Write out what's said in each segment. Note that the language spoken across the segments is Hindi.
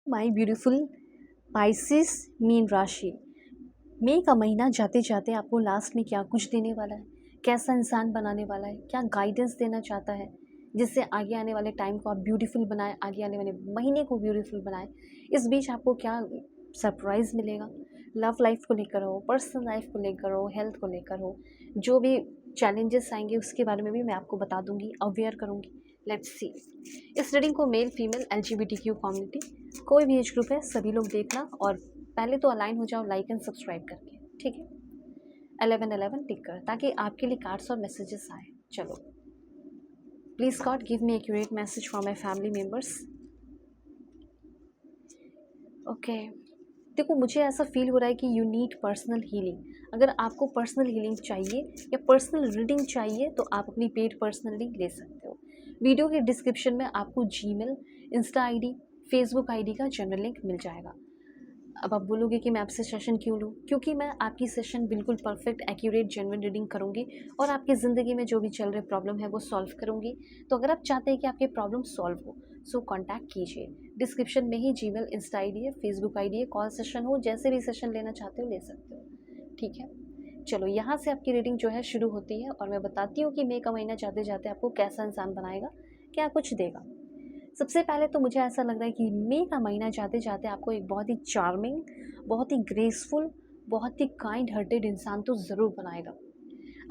माई ब्यूटीफुल पाइसिस मीन राशि, मई का महीना जाते जाते आपको लास्ट में क्या कुछ देने वाला है, कैसा इंसान बनाने वाला है, क्या गाइडेंस देना चाहता है जिससे आगे आने वाले टाइम को आप ब्यूटीफुल बनाएं, आगे आने वाले महीने को ब्यूटीफुल बनाएं। इस बीच आपको क्या सरप्राइज़ मिलेगा, लव लाइफ को लेकर हो, पर्सनल लाइफ को लेकर हो, हेल्थ को लेकर हो, जो भी चैलेंजेस आएंगे उसके बारे में भी मैं आपको बता दूंगी, अवेयर करूंगी। Let's see. इस रीडिंग को मेल फीमेल LGBTQ कम्युनिटी, कोई भी एज ग्रुप है, सभी लोग देखना। और पहले तो अलाइन हो जाओ लाइक एंड सब्सक्राइब करके, ठीक है। 1111 टिक कर, ताकि आपके लिए कार्ड्स और मैसेजेस आए। चलो, please God give me accurate message for my family members. Okay, देखो मुझे ऐसा फील हो रहा है कि यू नीड पर्सनल हीलिंग। अगर आपको पर्सनल हीलिंग चाहिए या पर्सनल रीडिंग चाहिए तो आप अपनी पेड पर्सनल रीडिंग ले सकते हो। वीडियो के डिस्क्रिप्शन में आपको Gmail, Insta ID, Facebook ID का जनरल लिंक मिल जाएगा। अब आप बोलोगे कि मैं आपसे सेशन क्यों लूँ, क्योंकि मैं आपकी सेशन बिल्कुल परफेक्ट, एक्यूरेट, जेन्युइन रीडिंग करूँगी और आपकी ज़िंदगी में जो भी चल रहे प्रॉब्लम है वो सॉल्व करूँगी। तो अगर आप चाहते हैं कि आपके प्रॉब्लम सॉल्व हो, सो कॉन्टैक्ट कीजिए। डिस्क्रिप्शन में ही जीमेल, इंस्टा आईडी है, फेसबुक आईडी है, कॉल सेशन हो, जैसे भी सेशन लेना चाहते हो ले सकते हो, ठीक है। चलो, यहाँ से आपकी रीडिंग जो है शुरू होती है और मैं बताती हूँ कि मई का महीना जाते जाते आपको कैसा इंसान बनाएगा, क्या कुछ देगा। सबसे पहले तो मुझे ऐसा लग रहा है कि मई का महीना जाते जाते आपको एक बहुत ही चार्मिंग, बहुत ही ग्रेसफुल, बहुत ही काइंड हार्टेड इंसान तो ज़रूर बनाएगा।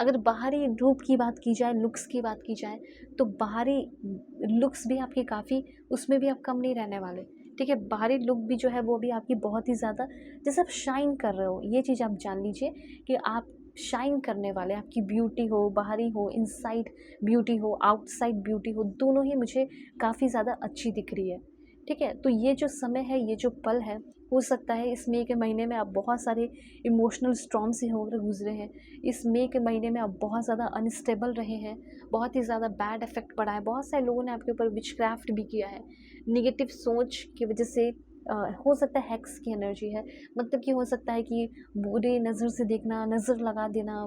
अगर बाहरी रूप की बात की जाए, लुक्स की बात की जाए, तो बाहरी लुक्स भी आपके काफ़ी, उसमें भी आप कम नहीं रहने वाले, ठीक है। बाहरी लुक भी जो है वो भी आपकी बहुत ही ज़्यादा, जैसे आप शाइन कर रहे हो, ये चीज़ आप जान लीजिए कि आप शाइन करने वाले, आपकी ब्यूटी हो, बाहरी हो, इनसाइड ब्यूटी हो, आउटसाइड ब्यूटी हो, दोनों ही मुझे काफ़ी ज़्यादा अच्छी दिख रही है, ठीक है। तो ये जो समय है, ये जो पल है, हो सकता है इस मई के महीने में आप बहुत सारे इमोशनल स्टॉर्म से होकर गुजरे हैं। इस मई के महीने में आप बहुत ज़्यादा अनस्टेबल रहे हैं, बहुत ही ज़्यादा बैड इफेक्ट पड़ा है, बहुत सारे लोगों ने आपके ऊपर विचक्राफ्ट भी किया है, निगेटिव सोच की वजह से। हो सकता है हैक्स की एनर्जी है, मतलब कि हो सकता है कि बुरे नज़र से देखना, नज़र लगा देना,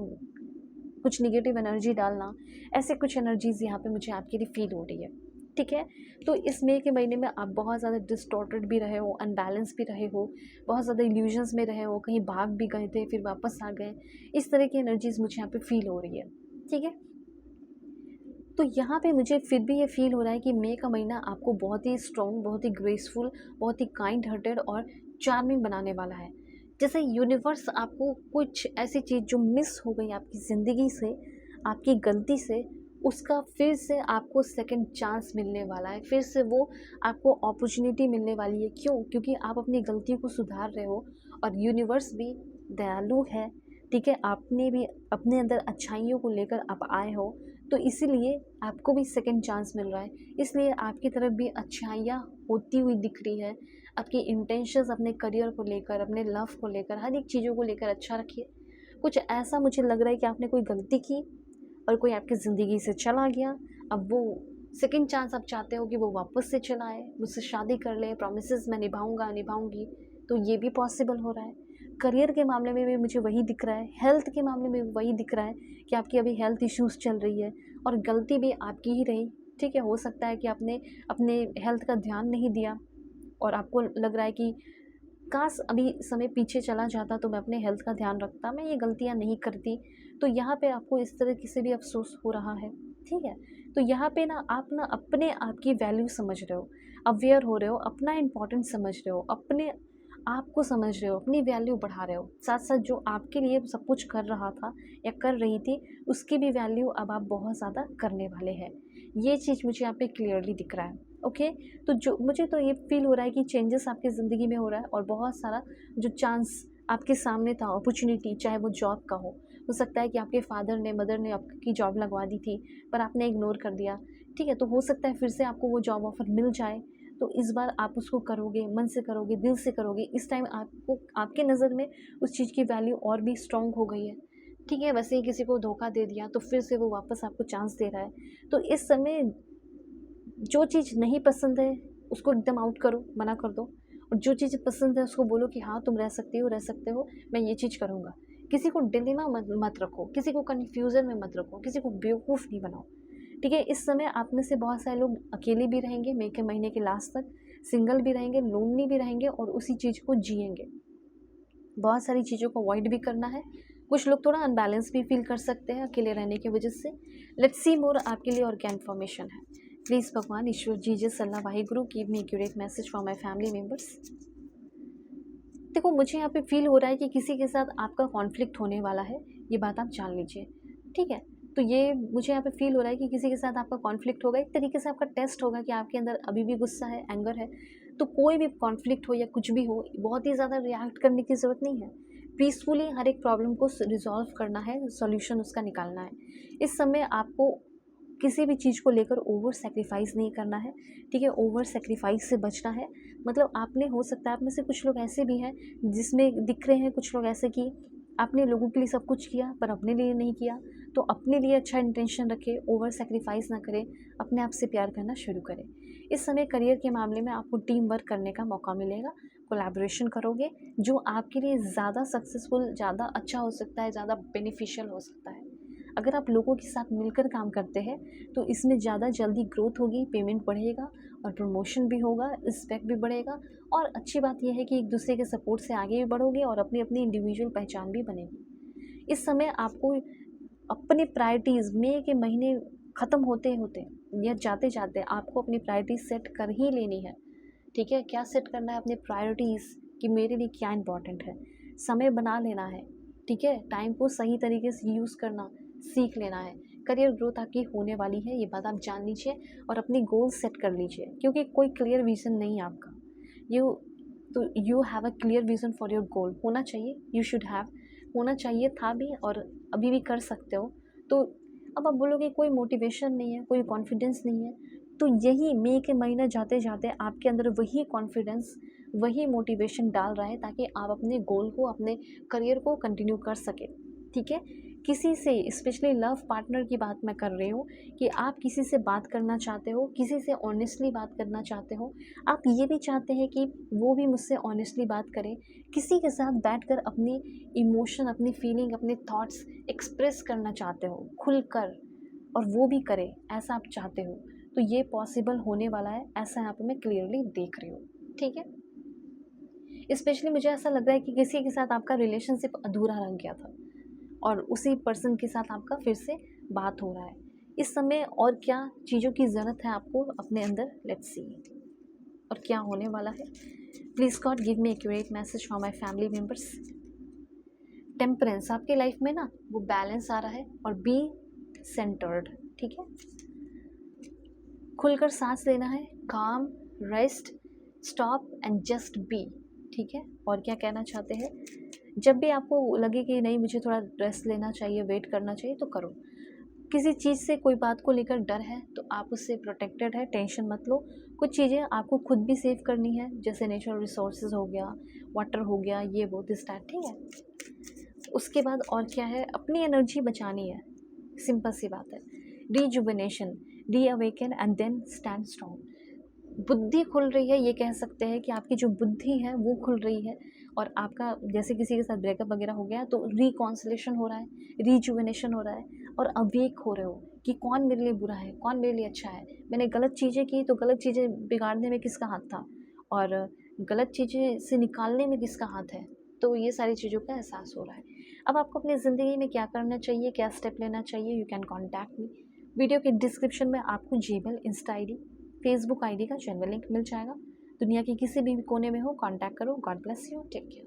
कुछ निगेटिव एनर्जी डालना, ऐसे कुछ एनर्जीज़ यहाँ पे मुझे आपके लिए फील हो रही है, ठीक है। तो इस मई के महीने में आप बहुत ज़्यादा डिस्टॉर्टेड भी रहे हो, अनबैलेंस भी रहे हो, बहुत ज़्यादा इल्यूजन्स में रहे हो, कहीं भाग भी गए थे फिर वापस आ गए, इस तरह की एनर्जीज़ मुझे यहाँ पे फील हो रही है, ठीक है। तो यहाँ पे मुझे फिर भी ये फील हो रहा है कि मई का महीना आपको बहुत ही स्ट्रॉन्ग, बहुत ही ग्रेसफुल, बहुत ही काइंड हार्टेड और चार्मिंग बनाने वाला है। जैसे यूनिवर्स आपको कुछ ऐसी चीज़ जो मिस हो गई आपकी ज़िंदगी से, आपकी गलती से, उसका फिर से आपको सेकंड चांस मिलने वाला है, फिर से वो आपको अपॉर्चुनिटी मिलने वाली है। क्यों? क्योंकि आप अपनी गलतियों को सुधार रहे हो और यूनिवर्स भी दयालु है, ठीक है। आपने भी अपने अंदर अच्छाइयों को लेकर आप आए हो, तो इसीलिए आपको भी सेकंड चांस मिल रहा है, इसलिए आपकी तरफ भी अच्छाइयाँ होती हुई दिख रही है। आपकी इंटेंशंस अपने करियर को लेकर, अपने लव को लेकर, हर एक चीज़ों को लेकर अच्छा रखिए। कुछ ऐसा मुझे लग रहा है कि आपने कोई गलती की और कोई आपकी ज़िंदगी से चला गया, अब वो सेकंड चांस आप चाहते हो कि वो वापस से चला आए, मुझसे शादी कर ले, प्रॉमिसेस मैं निभाऊंगा, निभाऊंगी, तो ये भी पॉसिबल हो रहा है। करियर के मामले में भी मुझे वही दिख रहा है, हेल्थ के मामले में भी वही दिख रहा है कि आपकी अभी हेल्थ इश्यूज़ चल रही है और गलती भी आपकी ही रही, ठीक है। हो सकता है कि आपने अपने हेल्थ का ध्यान नहीं दिया और आपको लग रहा है कि काश अभी समय पीछे चला जाता तो मैं अपने हेल्थ का ध्यान रखता, मैं ये गलतियाँ नहीं करती। तो यहाँ पे आपको इस तरह से भी अफसोस हो रहा है, ठीक है। तो यहाँ पे ना आप ना अपने आप की वैल्यू समझ रहे हो, अवेयर हो रहे हो, अपना इम्पोर्टेंस समझ रहे हो, अपने आपको समझ रहे हो, अपनी वैल्यू बढ़ा रहे हो। साथ साथ जो आपके लिए सब कुछ कर रहा था या कर रही थी, उसकी भी वैल्यू अब आप बहुत ज़्यादा करने वाले हैं। ये चीज़ मुझे यहाँ पे क्लियरली दिख रहा है, ओके। तो जो मुझे तो ये फील हो रहा है कि चेंजेस आपकी ज़िंदगी में हो रहा है और बहुत सारा जो चांस आपके सामने था, अपॉर्चुनिटी, चाहे वो जॉब का हो सकता है कि आपके फादर ने, मदर ने आपकी जॉब लगवा दी थी पर आपने इग्नोर कर दिया, ठीक है। तो हो सकता है फिर से आपको वो जॉब ऑफर मिल जाए, तो इस बार आप उसको करोगे, मन से करोगे, दिल से करोगे। इस टाइम आपको, आपके नज़र में उस चीज़ की वैल्यू और भी स्ट्रॉन्ग हो गई है, ठीक है। वैसे ही किसी को धोखा दे दिया तो फिर से वो वापस आपको चांस दे रहा है। तो इस समय जो चीज़ नहीं पसंद है उसको एकदम आउट करो, मना कर दो, और जो चीज़ पसंद है उसको बोलो कि हाँ तुम रह सकती हो, रह सकते हो, मैं ये चीज़ करूँगा। किसी को डिलेमा मत रखो, किसी को कन्फ्यूज़न में मत रखो, किसी को बेवकूफ़ नहीं बनाओ, ठीक है। इस समय आप में से बहुत सारे लोग अकेले भी रहेंगे मई के महीने के लास्ट तक। सिंगल भी रहेंगे, लोनली भी रहेंगे और उसी चीज़ को जिएंगे। बहुत सारी चीज़ों को अवॉइड भी करना है। कुछ लोग थोड़ा अनबैलेंस भी फील कर सकते हैं अकेले रहने की वजह से। लेट्स सी मोर आपके लिए और क्या इन्फॉर्मेशन है। प्लीज़ भगवान, ईश्वर, Jesus, Allah, Waheguru, give me accurate message for my family members. देखो, मुझे यहाँ पे फील हो रहा है कि किसी के साथ आपका कॉन्फ्लिक्ट होने वाला है, ये बात आप जान लीजिए, ठीक है। तो ये मुझे यहाँ पे फील हो रहा है कि किसी के साथ आपका कॉन्फ्लिक्ट होगा, एक तरीके से आपका टेस्ट होगा कि आपके अंदर अभी भी गुस्सा है, एंगर है। तो कोई भी कॉन्फ्लिक्ट हो या कुछ भी हो, बहुत ही ज़्यादा रिएक्ट करने की ज़रूरत नहीं है। पीसफुली हर एक प्रॉब्लम को रिजॉल्व करना है, सॉल्यूशन उसका निकालना है। इस समय आपको किसी भी चीज़ को लेकर ओवर सेक्रीफाइस नहीं करना है, ठीक है। ओवर सेक्रीफाइस से बचना है। मतलब आपने, हो सकता है आप में से कुछ लोग ऐसे भी हैं जिसमें दिख रहे हैं कुछ लोग ऐसे कि आपने लोगों के लिए सब कुछ किया पर अपने लिए नहीं किया। तो अपने लिए अच्छा इंटेंशन रखें, ओवर सेक्रीफाइस ना करें, अपने आप से प्यार करना शुरू करें। इस समय करियर के मामले में आपको टीम वर्क करने का मौका मिलेगा, कोलैबोरेशन करोगे जो आपके लिए ज़्यादा सक्सेसफुल, ज़्यादा अच्छा हो सकता है, ज़्यादा बेनिफिशियल हो सकता है। अगर आप लोगों के साथ मिलकर काम करते हैं तो इसमें ज़्यादा जल्दी ग्रोथ होगी, पेमेंट बढ़ेगा और प्रमोशन भी होगा, रिस्पेक्ट भी बढ़ेगा। और अच्छी बात यह है कि एक दूसरे के सपोर्ट से आगे भी बढ़ोगे और अपनी अपनी इंडिविजुअल पहचान भी बनेगी। इस समय आपको अपने प्रायोरिटीज़, मई के महीने ख़त्म होते होते या जाते जाते आपको अपनी प्रायोरिटीज़ सेट कर ही लेनी है, ठीक है। क्या सेट करना है? अपने प्रायोरिटीज़ कि मेरे लिए क्या इंपॉर्टेंट है, समय बना लेना है, ठीक है। टाइम को सही तरीके से यूज़ करना सीख लेना है। करियर ग्रोथ आपकी होने वाली है, ये बात आप जान लीजिए और अपनी गोल सेट कर लीजिए, क्योंकि कोई क्लियर विज़न नहीं है आपका। You have a clear vision for your goal, होना चाहिए, यू शुड हैव, होना चाहिए था भी और अभी भी कर सकते हो। तो अब आप बोलोगे कोई मोटिवेशन नहीं है, कोई कॉन्फिडेंस नहीं है, तो यही मई के महीने जाते जाते आपके अंदर वही कॉन्फिडेंस, वही मोटिवेशन डाल रहा है ताकि आप अपने गोल को, अपने करियर को कंटिन्यू कर सकें, ठीक है। किसी से, स्पेशली लव पार्टनर की बात मैं कर रही हूँ कि आप किसी से बात करना चाहते हो, किसी से ऑनेस्टली बात करना चाहते हो, आप ये भी चाहते हैं कि वो भी मुझसे ऑनेस्टली बात करे, किसी के साथ बैठकर अपनी इमोशन, अपनी फीलिंग, अपने थॉट्स एक्सप्रेस करना चाहते हो खुलकर, और वो भी करे, ऐसा आप चाहते हो, तो ये पॉसिबल होने वाला है, ऐसा यहाँ पर मैं क्लियरली देख रही हूँ, ठीक है। स्पेशली मुझे ऐसा लग रहा है कि किसी के साथ आपका रिलेशनशिप अधूरा रह गया था और उसी पर्सन के साथ आपका फिर से बात हो रहा है। इस समय और क्या चीज़ों की ज़रूरत है आपको अपने अंदर, लेट्स सी, और क्या होने वाला है। Please God give me accurate message for my family members. Temperance आपके लाइफ में ना वो बैलेंस आ रहा है, और बी सेंटर्ड, ठीक है। खुलकर सांस लेना है, काम, rest, stop and just be, ठीक है। और क्या कहना चाहते हैं, जब भी आपको लगे कि नहीं मुझे थोड़ा रेस्ट लेना चाहिए, वेट करना चाहिए, तो करो। किसी चीज़ से, कोई बात को लेकर डर है तो आप उससे प्रोटेक्टेड है, टेंशन मत लो। कुछ चीज़ें आपको खुद भी सेव करनी है, जैसे नेचुरल रिसोर्सेज हो गया, वाटर हो गया, ये वो दिस दैट, ठीक है। उसके बाद और क्या है, अपनी एनर्जी बचानी है, सिंपल सी बात है। Rejuvenation, reawaken and then stand strong. बुद्धि खुल रही है, ये कह सकते हैं कि आपकी जो बुद्धि है वो खुल रही है, और आपका जैसे किसी के साथ ब्रेकअप वगैरह हो गया तो रिकॉन्सिलेशन हो रहा है, रीजुवेनेशन हो रहा है, और अवेक हो रहे हो कि कौन मेरे लिए बुरा है, कौन मेरे लिए अच्छा है, मैंने गलत चीज़ें की तो गलत चीज़ें बिगाड़ने में किसका हाथ था, और गलत चीज़ें से निकालने में किसका हाथ है। तो ये सारी चीज़ों का एहसास हो रहा है। अब आपको अपनी ज़िंदगी में क्या करना चाहिए, क्या स्टेप लेना चाहिए, you can contact me. Video के डिस्क्रिप्शन में आपको Gmail, Insta ID, Facebook ID का जेन्युइन लिंक मिल जाएगा। दुनिया के किसी भी कोने में हो, कांटेक्ट करो। God bless you, take care.